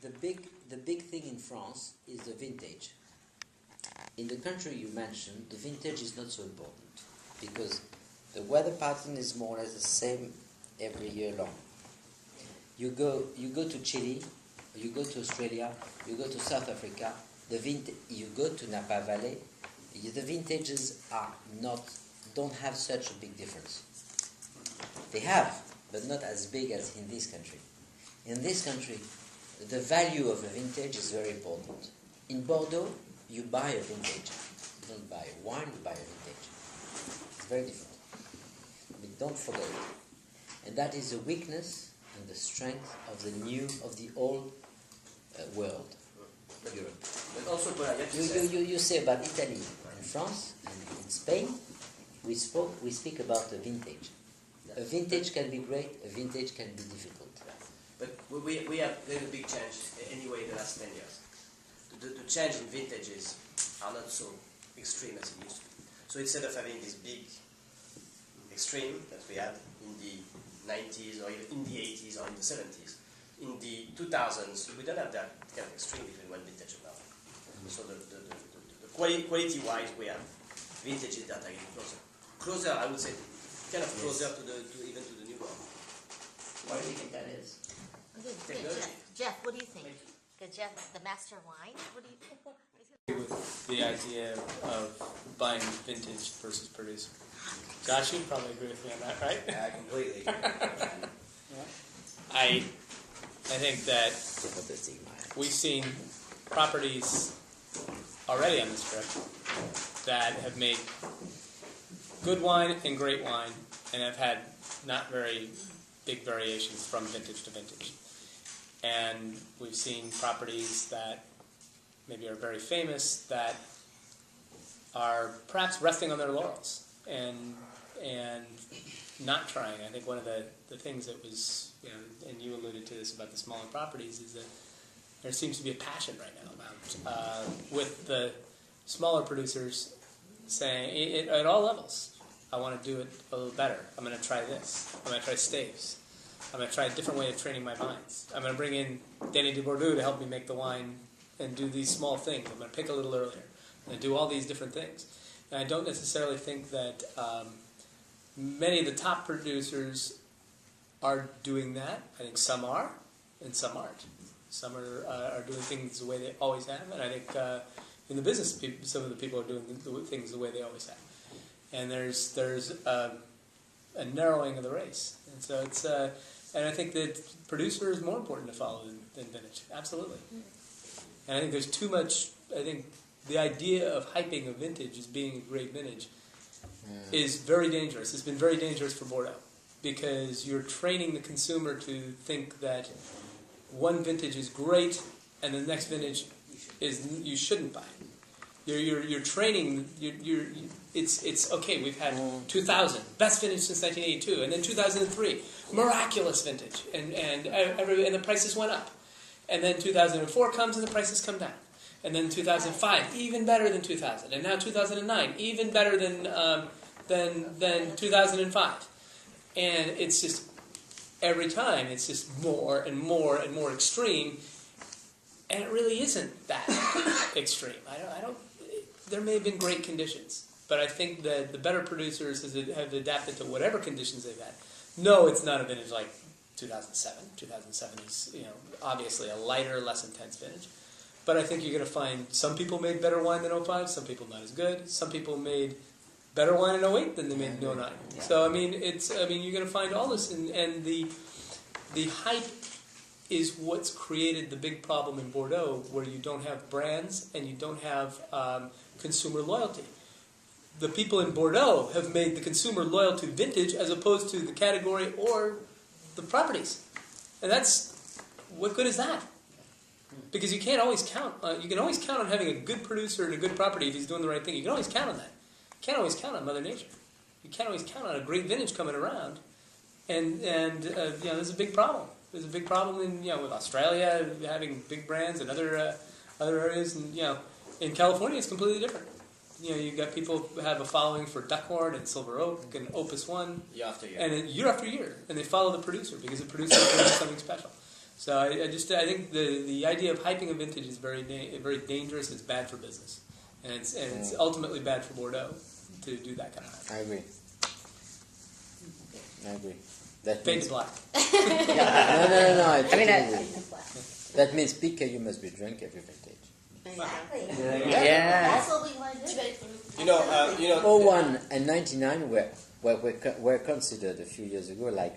the big thing in France is the vintage. In the country you mentioned, the vintage is not so important because the weather pattern is more or less the same every year long. You go to Chile, you go to Australia, you go to South Africa, you go to Napa Valley, the vintages don't have such a big difference. They have, but not as big as in this country. In this country, the value of a vintage is very important. In Bordeaux, you buy a vintage. You don't buy a wine, you buy a vintage. It's very different. But don't forget it. And that is the weakness and the strength of the old world, Europe. But also, you say about Italy and France and in Spain, we speak about a vintage. A vintage can be great, a vintage can be difficult. But there's a big change anyway in the last 10 years. The change in vintages are not so extreme as it used to be. So instead of having this big extreme that we had in the 90s or even in the 80s or in the 70s, in the 2000s, we don't have that kind of extreme between one vintage and another. So the quality-wise, we have vintages that are getting closer. Closer, I would say, kind of closer even to the new one. Why do you think that is? Geoff, what do you think? Geoff, the master wine, what do you think? With the idea of buying vintage versus producer. Josh, you probably agree with me on that, right? Yeah, completely. I think that we've seen properties already on this trip that have made good wine and great wine and have had not very big variations from vintage to vintage. And we've seen properties that maybe are very famous that are perhaps resting on their laurels and not trying. I think one of the things that was, and you alluded to this about the smaller properties, is that there seems to be a passion right now about with the smaller producers saying at all levels, I want to do it a little better. I'm going to try this. I'm going to try staves. I'm going to try a different way of training my vines. I'm going to bring in Danny de Bordeaux to help me make the wine and do these small things. I'm going to pick a little earlier. I'm going to do all these different things. And I don't necessarily think that many of the top producers are doing that. I think some are, and some aren't. Some are doing things the way they always have, and I think in the business, some of the people are doing things the way they always have. And there's a narrowing of the race, and so it's and I think that producer is more important to follow than vintage, absolutely. And I think there's too much. I think the idea of hyping a vintage as being a great vintage is very dangerous. It's been very dangerous for Bordeaux because you're training the consumer to think that one vintage is great and the next vintage is you shouldn't buy it. You're training. It's okay. We've had 2000 best vintage since 1982, and then 2003 miraculous vintage, and the prices went up, and then 2004 comes and the prices come down, and then 2005 even better than 2000, and now 2009 even better than 2005, and it's just every time it's just more and more and more extreme, and it really isn't that extreme. I don't. There may have been great conditions, but I think that the better producers have adapted to whatever conditions they've had. No, it's not a vintage like 2007. 2007 is, obviously a lighter, less intense vintage. But I think you're going to find some people made better wine than 05, some people not as good. Some people made better wine in 08 than they made in 09. Yeah. So, you're going to find all this, and the hype is what's created the big problem in Bordeaux, where you don't have brands and you don't have consumer loyalty. The people in Bordeaux have made the consumer loyal to vintage as opposed to the category or the properties. And what good is that? Because you can't always count. You can always count on having a good producer and a good property if he's doing the right thing. You can always count on that. You can't always count on Mother Nature. You can't always count on a great vintage coming around. And there's a big problem. There's a big problem in with Australia having big brands and other areas, and in California it's completely different. You've got people who have a following for Duckhorn and Silver Oak and Opus One, year after year, and year after year, and they follow the producer because the producer is doing something special. So I think the idea of hyping a vintage is very dangerous. It's bad for business, and it's ultimately bad for Bordeaux to do that kind of hype. I agree. That Fade means to black. no. I I mean, agree. That means Picque Caillou must be drunk every vintage. Exactly. Yeah. That's what we want to do. You know. 01 and 99 were considered a few years ago like